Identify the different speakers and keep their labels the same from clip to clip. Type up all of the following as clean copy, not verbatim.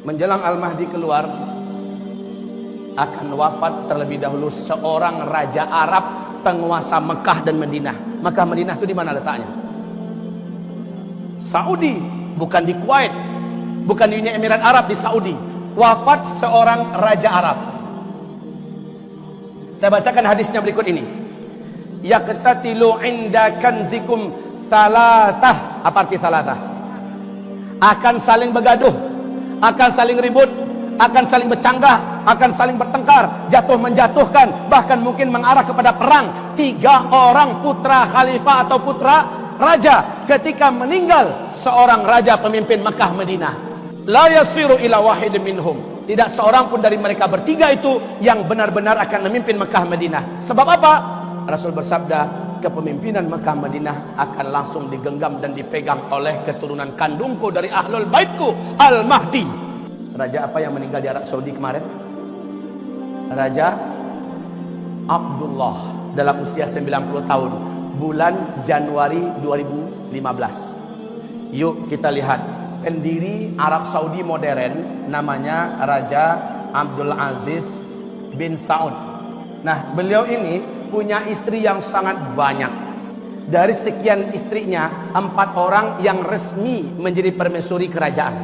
Speaker 1: menjelang Al-Mahdi keluar, akan wafat terlebih dahulu seorang raja Arab penguasa Mekah dan Madinah. Mekah Madinah itu di mana letaknya? Saudi, bukan di Kuwait, bukan di Uni Emirat Arab, di Saudi. Wafat seorang raja Arab. Saya bacakan hadisnya berikut ini. Yaqtatilu inda kanzikum thalathah. Apa arti thalathah? Akan saling bergaduh, akan saling ribut, akan saling bercanggah, akan saling bertengkar, jatuh menjatuhkan, bahkan mungkin mengarah kepada perang. 3 orang putra khalifah atau putra raja ketika meninggal seorang raja pemimpin Mekah Madinah. La yasiru ila wahid minhum. Tidak seorang pun dari mereka bertiga itu yang benar-benar akan memimpin Mekah Madinah. Sebab apa? Rasul bersabda, kepemimpinan Mekah Madinah akan langsung digenggam dan dipegang oleh keturunan kandungku dari ahlul baitku, Al-Mahdi. Raja apa yang meninggal di Arab Saudi kemarin? Raja Abdullah dalam usia 90 tahun, bulan Januari 2015. Yuk kita lihat pendiri Arab Saudi modern, namanya Raja Abdul Aziz bin Saud. Nah, beliau ini punya istri yang sangat banyak. Dari sekian istrinya, 4 orang yang resmi menjadi permaisuri kerajaan.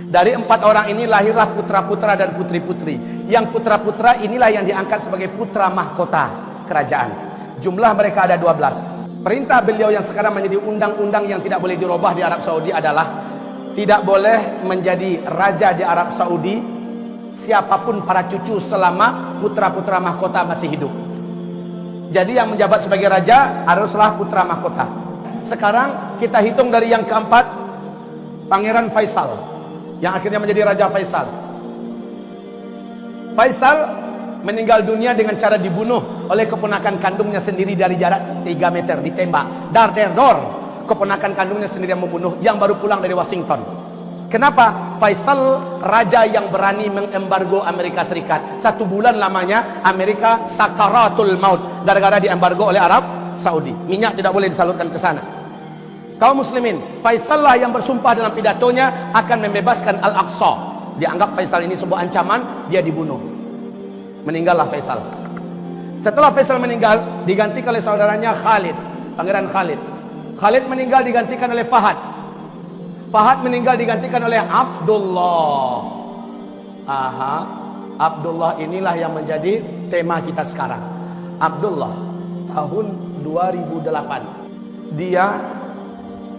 Speaker 1: Dari 4 orang ini lahirlah putra-putra dan putri-putri. Yang putra-putra inilah yang diangkat sebagai putra mahkota kerajaan. Jumlah mereka ada 12. Perintah beliau yang sekarang menjadi undang-undang yang tidak boleh dirubah di Arab Saudi adalah tidak boleh menjadi raja di Arab Saudi siapapun para cucu selama putra-putra mahkota masih hidup. Jadi yang menjabat sebagai raja haruslah putra mahkota. Sekarang kita hitung dari yang keempat, Pangeran Faisal, yang akhirnya menjadi Raja Faisal. Faisal meninggal dunia dengan cara dibunuh oleh keponakan kandungnya sendiri dari jarak 3 meter, ditembak. Dar der dor. Keponakan kandungnya sendiri yang membunuh, yang baru pulang dari Washington. Kenapa? Faisal raja yang berani mengembargo Amerika Serikat. 1 bulan lamanya Amerika sakaratul maut gara-gara diembargo oleh Arab Saudi. Minyak tidak boleh disalurkan ke sana. Kaum muslimin, Faisal lah yang bersumpah dalam pidatonya akan membebaskan Al-Aqsa. Dianggap Faisal ini sebuah ancaman, dia dibunuh. Meninggallah Faisal. Setelah Faisal meninggal, digantikan oleh saudaranya Khalid, Pangeran Khalid. Khalid meninggal digantikan oleh Fahad. Fahad meninggal digantikan oleh Abdullah. Abdullah inilah yang menjadi tema kita sekarang. Abdullah tahun 2008. Dia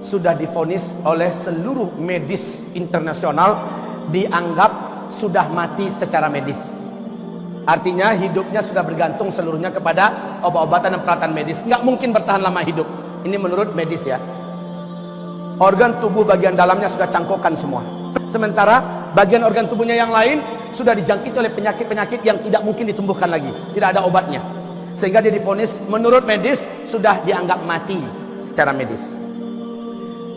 Speaker 1: sudah divonis oleh seluruh medis internasional, dianggap sudah mati secara medis. Artinya hidupnya sudah bergantung seluruhnya kepada obat-obatan dan peralatan medis. Nggak mungkin bertahan lama hidup. Ini menurut medis ya. Organ tubuh bagian dalamnya sudah cangkokan semua. Sementara bagian organ tubuhnya yang lain sudah dijangkiti oleh penyakit-penyakit yang tidak mungkin ditumbuhkan lagi. Tidak ada obatnya. Sehingga dia divonis menurut medis sudah dianggap mati secara medis.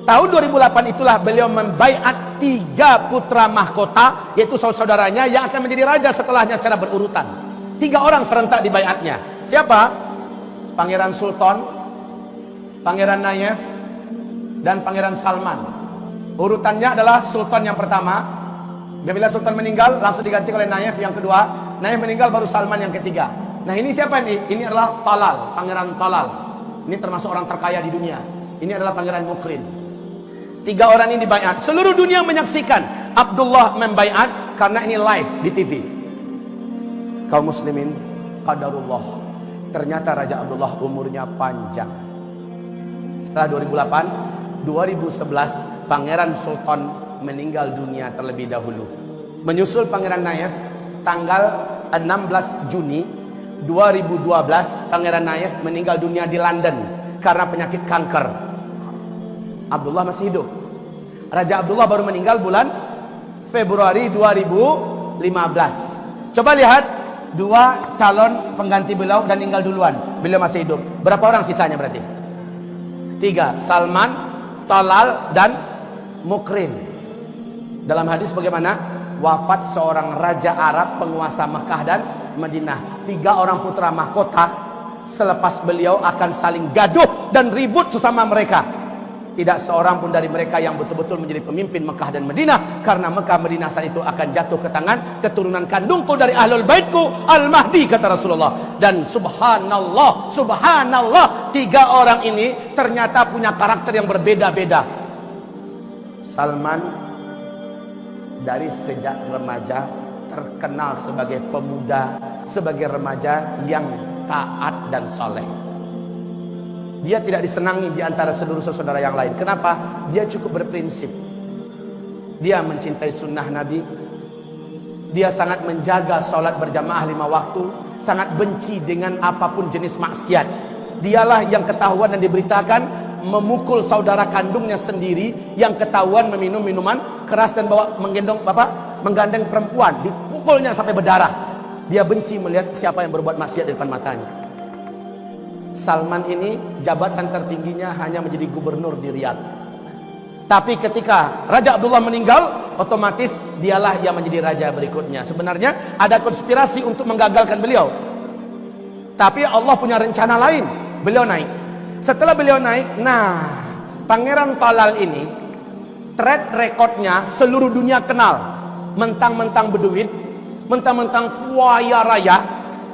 Speaker 1: Tahun 2008 itulah beliau membaiat 3 putra mahkota, yaitu saudara-saudaranya yang akan menjadi raja setelahnya secara berurutan. 3 orang serentak dibaiatnya. Siapa? Pangeran Sultan, Pangeran Nayef, dan Pangeran Salman. Urutannya adalah Sultan yang pertama. Bila Sultan meninggal, langsung diganti oleh Nayef yang kedua. Nayef meninggal, baru Salman yang ketiga. Nah ini siapa ini? Ini adalah Talal, Pangeran Talal. Ini termasuk orang terkaya di dunia. Ini adalah Pangeran Mukrin. 3 orang ini dibaiat. Seluruh dunia menyaksikan Abdullah membaiat karena ini live di TV. Kaum muslimin, qadarullah. Ternyata Raja Abdullah umurnya panjang. Setelah 2008, 2011 Pangeran Sultan meninggal dunia terlebih dahulu. Menyusul Pangeran Nayef tanggal 16 Juni 2012 Pangeran Nayef meninggal dunia di London karena penyakit kanker. Abdullah masih hidup. Raja Abdullah baru meninggal bulan Februari 2015. Coba lihat 2 calon pengganti beliau dan meninggal duluan. Beliau masih hidup. Berapa orang sisanya berarti? 3, Salman, Talal, dan Mukrin. Dalam hadis bagaimana? Wafat seorang raja Arab penguasa Mekah dan Madinah. 3 orang putra mahkota selepas beliau akan saling gaduh dan ribut sesama mereka. tidak seorang pun dari mereka yang betul-betul menjadi pemimpin Mekah dan Madinah, karena Mekah Madinah saat itu akan jatuh ke tangan keturunan kandungku dari ahlul baitku Al-Mahdi, kata Rasulullah. Dan subhanallah, subhanallah, 3 orang ini ternyata punya karakter yang berbeda-beda. Salman dari sejak remaja terkenal sebagai pemuda, sebagai remaja yang taat dan soleh. Dia tidak disenangi di antara seluruh saudara yang lain. Kenapa? Dia cukup berprinsip. Dia mencintai sunnah Nabi. Dia sangat menjaga sholat berjamaah 5 waktu. Sangat benci dengan apapun jenis maksiat. Dialah yang ketahuan dan diberitakan memukul saudara kandungnya sendiri yang ketahuan meminum minuman keras dan menggandeng perempuan. Dipukulnya sampai berdarah. Dia benci melihat siapa yang berbuat maksiat di depan matanya. Salman ini jabatan tertingginya hanya menjadi gubernur di Riyadh. Tapi ketika Raja Abdullah meninggal, otomatis dialah yang menjadi raja berikutnya. Sebenarnya ada konspirasi untuk menggagalkan beliau. Tapi Allah punya rencana lain. Beliau naik. Setelah beliau naik, nah, Pangeran Talal ini track recordnya seluruh dunia kenal. Mentang-mentang berduit, mentang-mentang kaya raya,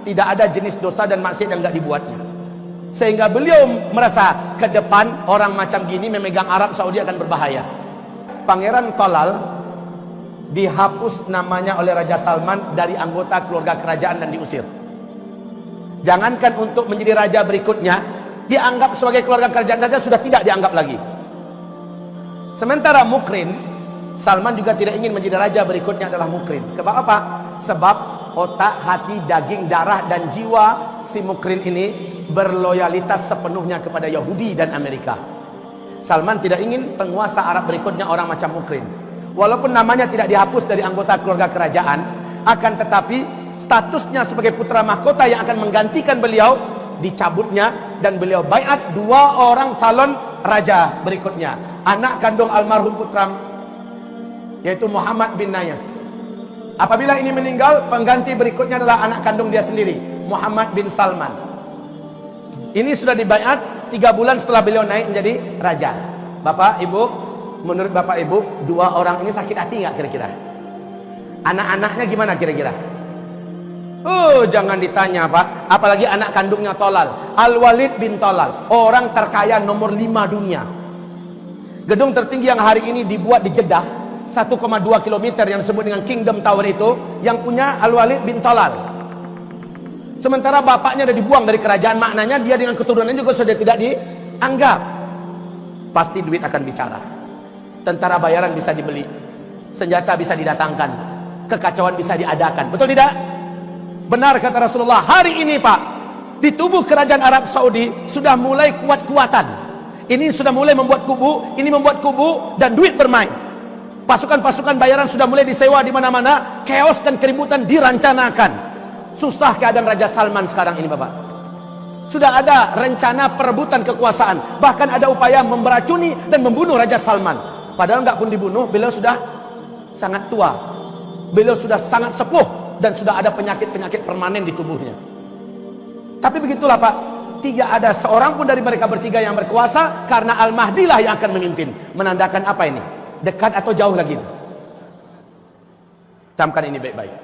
Speaker 1: tidak ada jenis dosa dan maksiat yang enggak dibuatnya. Sehingga beliau merasa ke depan orang macam gini memegang Arab Saudi akan berbahaya. Pangeran Talal dihapus namanya oleh Raja Salman dari anggota keluarga kerajaan dan diusir. Jangankan untuk menjadi raja berikutnya, dianggap sebagai keluarga kerajaan saja sudah tidak dianggap lagi. Sementara Mukrin, Salman juga tidak ingin menjadi raja berikutnya adalah Mukrin. Sebab apa? Sebab otak, hati, daging, darah dan jiwa si Mukrin ini berloyalitas sepenuhnya kepada Yahudi dan Amerika. Salman tidak ingin penguasa Arab berikutnya orang macam Mukrin. Walaupun namanya tidak dihapus dari anggota keluarga kerajaan, akan tetapi statusnya sebagai putra mahkota yang akan menggantikan beliau dicabutnya, dan beliau baiat 2 orang calon raja berikutnya. Anak kandung almarhum putra, yaitu Muhammad bin Nayef. Apabila ini meninggal, pengganti berikutnya adalah anak kandung dia sendiri, Muhammad bin Salman. Ini sudah dibaiat 3 bulan setelah beliau naik menjadi raja. Bapak, Ibu, menurut Bapak Ibu, 2 orang ini sakit hati nggak kira-kira? Anak-anaknya gimana kira-kira? Oh, jangan ditanya, Pak. Apalagi anak kandungnya Talal, Al-Walid bin Talal, orang terkaya nomor 5 dunia. Gedung tertinggi yang hari ini dibuat di Jeddah, 1,2 km yang disebut dengan Kingdom Tower itu, yang punya Al-Walid bin Talal. Sementara bapaknya sudah dibuang dari kerajaan, maknanya dia dengan keturunannya juga sudah tidak dianggap. Pasti duit akan bicara. Tentara bayaran bisa dibeli, senjata bisa didatangkan, kekacauan bisa diadakan. Betul tidak? Benar kata Rasulullah. Hari ini Pak, di tubuh kerajaan Arab Saudi sudah mulai kuat-kuatan. Ini sudah mulai membuat kubu, ini membuat kubu, dan duit bermain. Pasukan-pasukan bayaran sudah mulai disewa di mana-mana, chaos dan keributan dirancanakan. Susah keadaan Raja Salman sekarang ini Bapak. Sudah ada rencana perebutan kekuasaan, bahkan ada upaya meracuni dan membunuh Raja Salman. Padahal nggak pun dibunuh, beliau sudah sangat tua, beliau sudah sangat sepuh, dan sudah ada penyakit-penyakit permanen di tubuhnya. Tapi begitulah Pak, tidak ada seorang pun dari mereka bertiga yang berkuasa, karena Al-Mahdi lah yang akan memimpin. Menandakan apa ini? Dekat atau jauh lagi? Camkan ini baik-baik.